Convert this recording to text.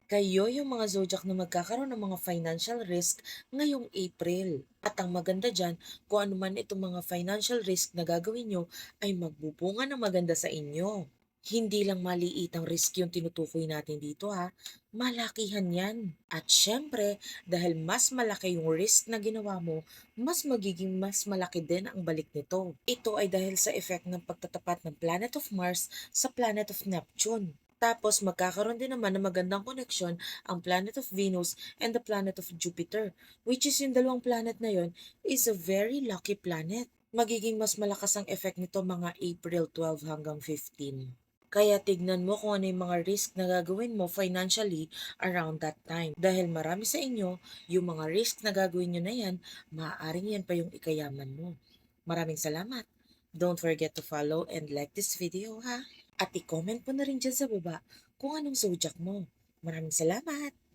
Kayo yung mga zodiac na magkakaroon ng mga financial risk ngayong April. At ang maganda dyan, kung ano man itong mga financial risk na gagawin nyo, ay magbubunga ng maganda sa inyo. Hindi lang maliit ang risk yung tinutukoy natin dito ha, malakihan yan. At syempre, dahil mas malaki yung risk na ginawa mo, mas magiging mas malaki din ang balik nito. Ito ay dahil sa effect ng pagtatapat ng planet of Mars sa planet of Neptune. Tapos magkakaroon din naman ng magandang koneksyon ang planet of Venus and the planet of Jupiter, which is yung dalawang planet na yon is a very lucky planet. Magiging mas malakas ang effect nito mga April 12 hanggang 15. Kaya tignan mo kung ano yung mga risk na gagawin mo financially around that time. Dahil marami sa inyo, yung mga risk na gagawin nyo na yan, maaaring yan pa yung ikayaman mo. Maraming salamat. Don't forget to follow and like this video ha. At i-comment mo na rin dyan sa baba kung anong zodiac mo. Maraming salamat!